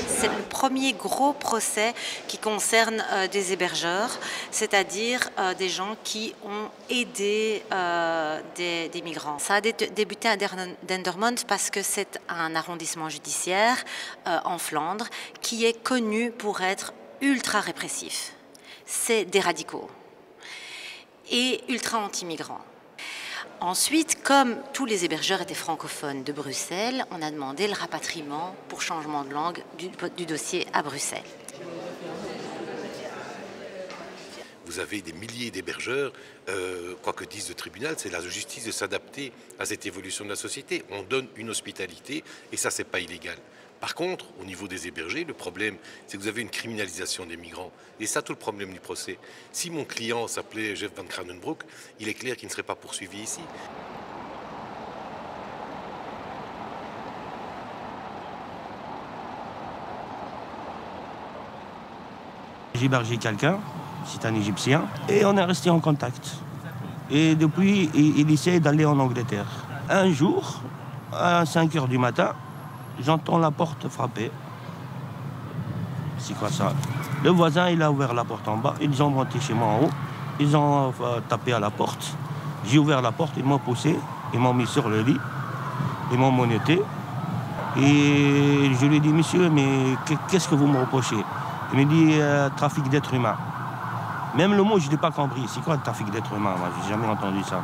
C'est le premier gros procès qui concerne des hébergeurs, c'est-à-dire des gens qui ont aidé des migrants. Ça a débuté à Dendermonde parce que c'est un arrondissement judiciaire en Flandre qui est connu pour être ultra répressif. C'est des radicaux et ultra anti-migrants. Ensuite, comme tous les hébergeurs étaient francophones de Bruxelles, on a demandé le rapatriement pour changement de langue du dossier à Bruxelles. Vous avez des milliers d'hébergeurs, quoi que dise le tribunal, c'est la justice de s'adapter à cette évolution de la société. On donne une hospitalité et ça, c'est pas illégal. Par contre, au niveau des hébergés, le problème, c'est que vous avez une criminalisation des migrants. Et ça, tout le problème du procès. Si mon client s'appelait Jeff Van Kranenbroek, il est clair qu'il ne serait pas poursuivi ici. J'ai hébergé quelqu'un, c'est un Égyptien, et on est resté en contact. Et depuis, il essaie d'aller en Angleterre. Un jour, à 5 h du matin, j'entends la porte frapper. C'est quoi ça? Le voisin, il a ouvert la porte en bas. Ils ont monté chez moi en haut. Ils ont tapé à la porte. J'ai ouvert la porte, ils m'ont poussé. Ils m'ont mis sur le lit. Ils m'ont menotté. Et je lui ai dit, monsieur, mais qu'est-ce que vous me reprochez? Il me dit, trafic d'êtres humains. Même le mot, je n'ai pas compris. C'est quoi le trafic d'êtres humains? Moi, je n'ai jamais entendu ça.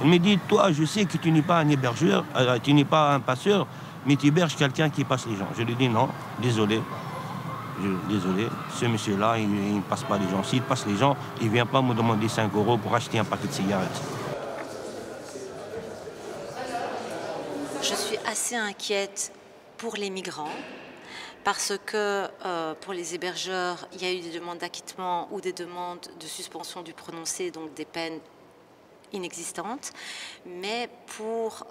Il me dit, toi, je sais que tu n'es pas un hébergeur, tu n'es pas un passeur, mais tu héberges quelqu'un qui passe les gens. Je lui dis non, désolé. Désolé, ce monsieur-là, il ne passe pas les gens. S'il passe les gens, il ne vient pas me demander 5 € pour acheter un paquet de cigarettes. Je suis assez inquiète pour les migrants parce que pour les hébergeurs, il y a eu des demandes d'acquittement ou des demandes de suspension du prononcé, donc des peines inexistantes. Mais pour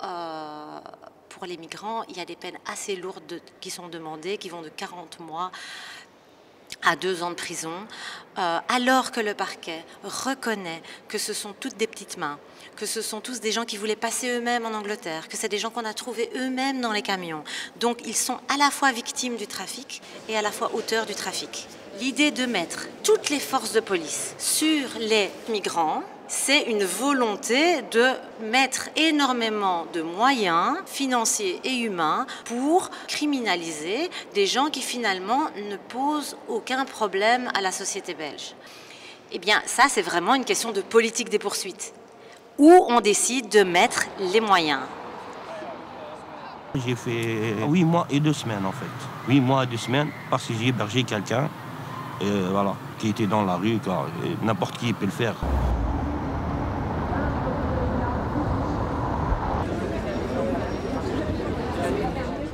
les migrants, il y a des peines assez lourdes qui sont demandées, qui vont de 40 mois à 2 ans de prison, alors que le parquet reconnaît que ce sont toutes des petites mains, que ce sont tous des gens qui voulaient passer eux-mêmes en Angleterre, que c'est des gens qu'on a trouvés eux-mêmes dans les camions. Donc ils sont à la fois victimes du trafic et à la fois auteurs du trafic. L'idée de mettre toutes les forces de police sur les migrants, c'est une volonté de mettre énormément de moyens financiers et humains pour criminaliser des gens qui finalement ne posent aucun problème à la société belge. Eh bien, ça, c'est vraiment une question de politique des poursuites, où on décide de mettre les moyens. J'ai fait 8 mois et 2 semaines en fait. 8 mois et 2 semaines parce que j'ai hébergé quelqu'un voilà, qui était dans la rue, car n'importe qui peut le faire.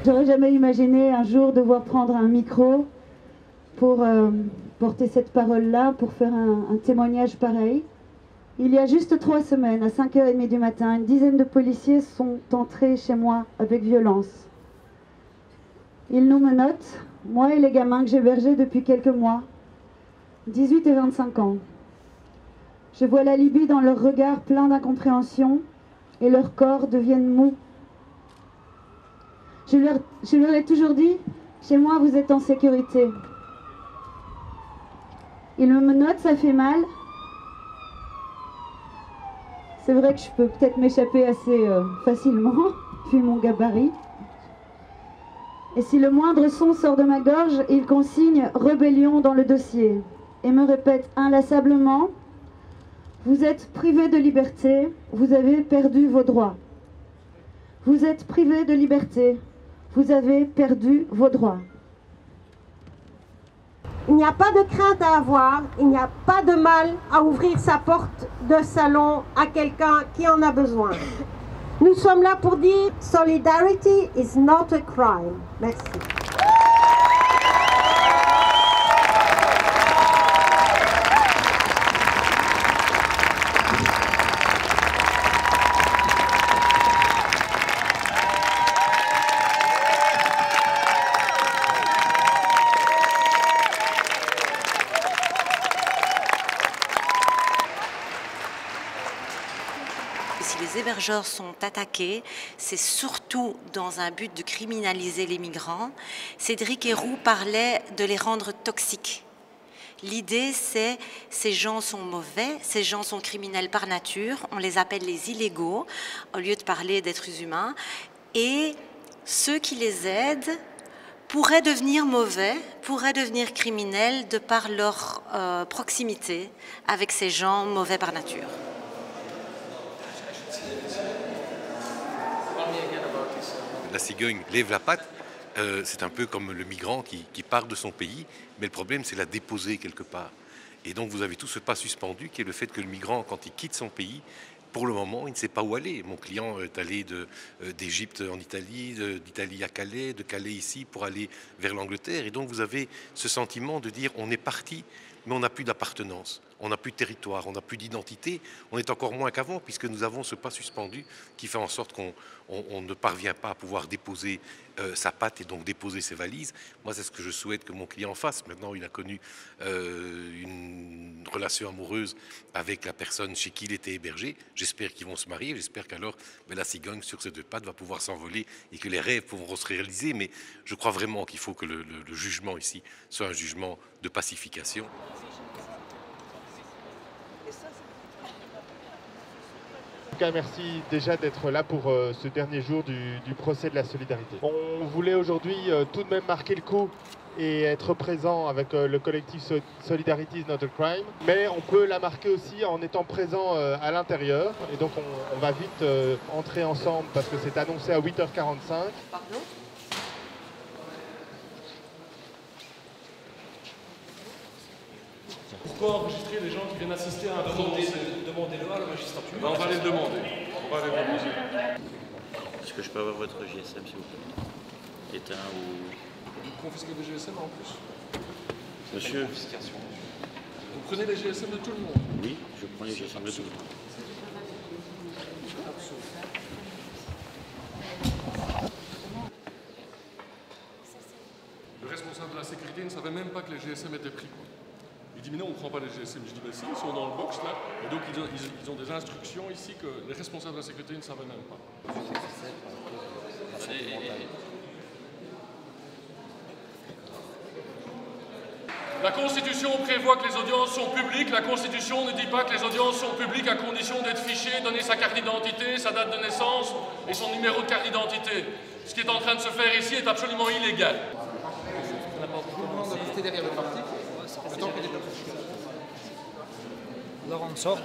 J'aurais jamais imaginé un jour devoir prendre un micro pour porter cette parole-là, pour faire un témoignage pareil. Il y a juste 3 semaines, à 5 h 30 du matin, une dizaine de policiers sont entrés chez moi avec violence. Ils nous menottent, moi et les gamins que j'hébergeais depuis quelques mois, 18 et 25 ans. Je vois la Libye dans leur regard plein d'incompréhension et leurs corps deviennent mous. Je leur ai toujours dit, chez moi vous êtes en sécurité. Ils me menottent, ça fait mal. C'est vrai que je peux peut-être m'échapper assez facilement, vu mon gabarit. Et si le moindre son sort de ma gorge, ils consignent rébellion dans le dossier et me répètent inlassablement, vous êtes privé de liberté, vous avez perdu vos droits. Vous êtes privé de liberté, vous avez perdu vos droits. Il n'y a pas de crainte à avoir, il n'y a pas de mal à ouvrir sa porte de salon à quelqu'un qui en a besoin. Nous sommes là pour dire solidarity is not a crime. Merci. Si les les hébergeurs sont attaqués, c'est surtout dans un but de criminaliser les migrants. Cédric Héroux parlait de les rendre toxiques. L'idée, c'est ces gens sont mauvais, ces gens sont criminels par nature, on les appelle les illégaux, au lieu de parler d'êtres humains. Et ceux qui les aident pourraient devenir mauvais, pourraient devenir criminels de par leur proximité avec ces gens mauvais par nature. La cigogne lève la patte. C'est un peu comme le migrant qui part de son pays, mais le problème c'est la déposer quelque part. Et donc vous avez tout ce pas suspendu qui est le fait que le migrant, quand il quitte son pays, pour le moment, il ne sait pas où aller. Mon client est allé d'Égypte en Italie, d'Italie à Calais, de Calais ici pour aller vers l'Angleterre. Et donc vous avez ce sentiment de dire on est parti, mais on n'a plus d'appartenance, on n'a plus de territoire, on n'a plus d'identité. On est encore moins qu'avant puisque nous avons ce pas suspendu qui fait en sorte qu'on ne parvient pas à pouvoir déposer sa patte et donc déposer ses valises. Moi, c'est ce que je souhaite que mon client fasse. Maintenant, il a connu une relation amoureuse avec la personne chez qui il était hébergé. J'espère qu'ils vont se marier. J'espère qu'alors la cigogne sur ses deux pattes va pouvoir s'envoler et que les rêves pourront se réaliser. Mais je crois vraiment qu'il faut que le jugement ici soit un jugement de pacification. En tout cas, merci déjà d'être là pour ce dernier jour du procès de la solidarité. On voulait aujourd'hui tout de même marquer le coup et être présent avec le collectif Solidarity is not a crime, mais on peut la marquer aussi en étant présent à l'intérieur. Et donc on va vite entrer ensemble parce que c'est annoncé à 8h45. Pardon ? Pourquoi enregistrer les gens qui viennent assister à un procès ? Demandez-le à la magistrature. On va les demander. Est-ce que je peux avoir votre GSM, s'il vous plaît? Éteint ou... Vous confisquez des GSM en plus. Monsieur? Vous prenez les GSM de tout le monde? Oui, je prends les GSM de tout le monde. Le responsable de la sécurité ne savait même pas que les GSM étaient pris. Il dit mais non, on ne prend pas les GSM. Je dis mais si, ils sont dans le box là. Et donc ils ont des instructions ici que les responsables de la sécurité ne savaient même pas. La Constitution prévoit que les audiences sont publiques. La Constitution ne dit pas que les audiences sont publiques à condition d'être fiché, donner sa carte d'identité, sa date de naissance et son numéro de carte d'identité. Ce qui est en train de se faire ici est absolument illégal. Derrière le parti. Laurent sort.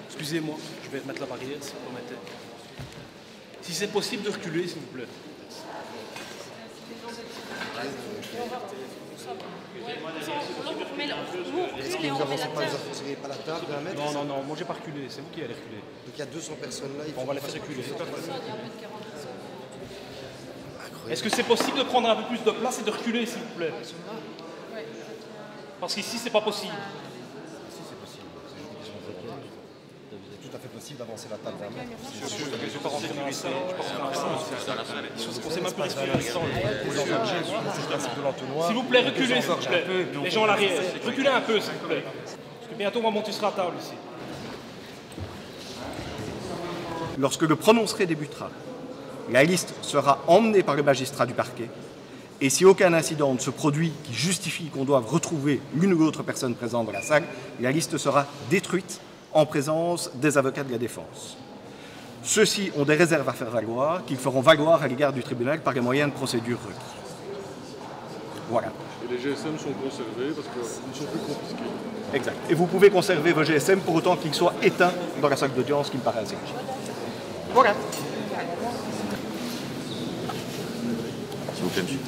Excusez-moi, je vais mettre la barrière si vous permettez. Si c'est possible de reculer, s'il vous plaît. Est-ce que vous n'avancez pas la table d'un mètre? Non, non, non, moi j'ai pas reculé, c'est vous qui allez reculer. Donc il y a 200 personnes là, On va les faire reculer. Est-ce que c'est possible de prendre un peu plus de place et de reculer, s'il vous plaît? Parce qu'ici, c'est pas possible. Si, c'est possible. C'est tout à fait possible d'avancer la table d'un mètre. Je ne vais pas rentrer dans la salle. On s'est même plus respirer l'instant. S'il vous plaît, reculez, s'il vous plaît. Les gens à l'arrière. Reculez un peu, s'il vous plaît. Parce que bientôt, on va monter sur la table ici. Lorsque le prononcé débutera, la liste sera emmenée par le magistrat du parquet et si aucun incident ne se produit qui justifie qu'on doive retrouver l'une ou l'autre personne présente dans la salle, la liste sera détruite en présence des avocats de la défense. Ceux-ci ont des réserves à faire valoir, qu'ils feront valoir à l'égard du tribunal par les moyens de procédure requis. Voilà. Et les GSM sont conservés parce qu'ils ne sont plus confisqués. Exact. Et vous pouvez conserver vos GSM pour autant qu'ils soient éteints dans la salle d'audience, qui me paraît assez logique. Voilà. S'il vous plaît, monsieur.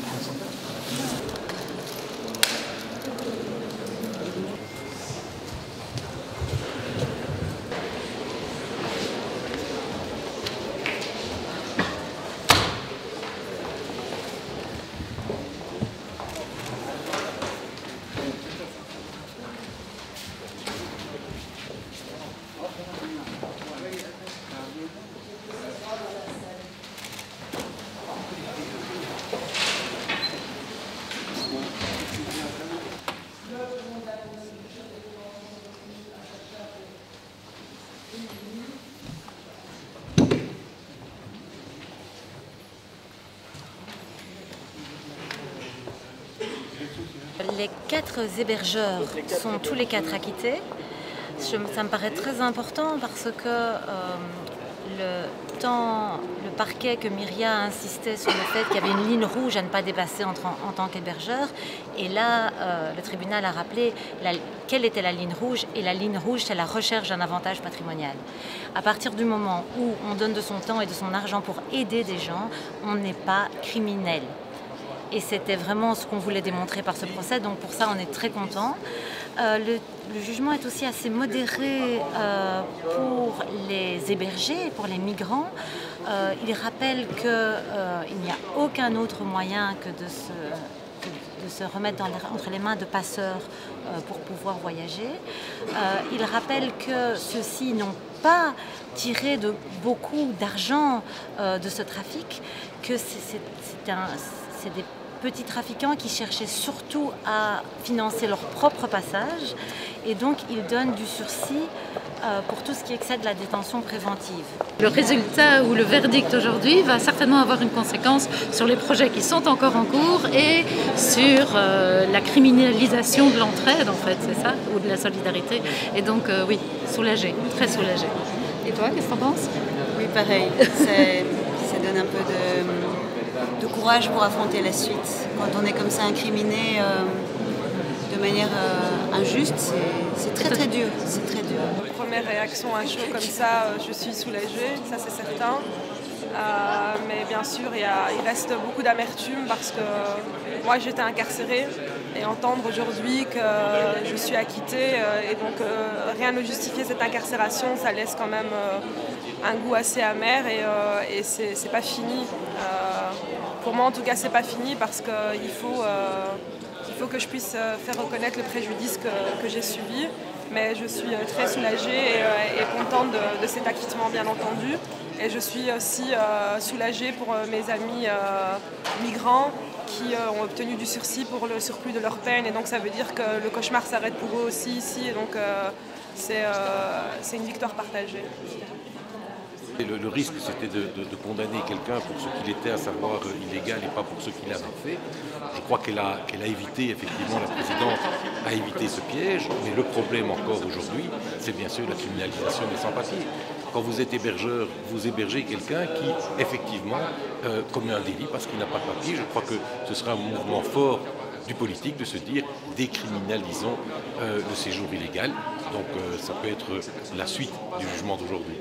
les 4 hébergeurs sont tous les 4 acquittés. Ça me paraît très important parce que le parquet que Myria insistait sur le fait qu'il y avait une ligne rouge à ne pas dépasser en tant qu'hébergeur. Et là, le tribunal a rappelé quelle était la ligne rouge. Et la ligne rouge, c'est la recherche d'un avantage patrimonial. À partir du moment où on donne de son temps et de son argent pour aider des gens, on n'est pas criminel. Et c'était vraiment ce qu'on voulait démontrer par ce procès. Donc pour ça, on est très content. Le jugement est aussi assez modéré pour les hébergés, pour les migrants. Il rappelle qu'il n'y a aucun autre moyen que de se remettre entre les mains de passeurs pour pouvoir voyager. Il rappelle que ceux-ci n'ont pas tiré beaucoup d'argent de ce trafic, que c'est des petits trafiquants qui cherchaient surtout à financer leur propre passage, et donc ils donnent du sursis pour tout ce qui excède la détention préventive. Le résultat ou le verdict aujourd'hui va certainement avoir une conséquence sur les projets qui sont encore en cours et sur la criminalisation de l'entraide, en fait, c'est ça, ou de la solidarité. Et donc oui, soulagé, très soulagé. Et toi, qu'est-ce que t'en penses? Oui, pareil, ça donne un peu de courage pour affronter la suite. Quand on est comme ça incriminé de manière injuste, c'est très très dur. C'est très dur. Première réaction à chaud comme ça, je suis soulagée, ça c'est certain. Mais bien sûr, il reste beaucoup d'amertume parce que moi j'étais incarcérée et entendre aujourd'hui que je suis acquittée et donc rien ne justifie cette incarcération, ça laisse quand même un goût assez amer et c'est pas fini. Pour moi en tout cas c'est pas fini parce qu'il faut que je puisse faire reconnaître le préjudice que j'ai subi. Mais je suis très soulagée et contente de cet acquittement bien entendu. Et je suis aussi soulagée pour mes amis migrants qui ont obtenu du sursis pour le surplus de leur peine. Et donc ça veut dire que le cauchemar s'arrête pour eux aussi ici. Et donc c'est une victoire partagée. Le risque, c'était de condamner quelqu'un pour ce qu'il était, à savoir illégal, et pas pour ce qu'il avait fait. Je crois qu'elle a évité, effectivement, la présidente a évité ce piège, mais le problème encore aujourd'hui, c'est bien sûr la criminalisation des sans-papiers. Quand vous êtes hébergeur, vous hébergez quelqu'un qui, effectivement, commet un délit parce qu'il n'a pas de papier. Je crois que ce sera un mouvement fort du politique de se dire décriminalisons le séjour illégal. Donc ça peut être la suite du jugement d'aujourd'hui.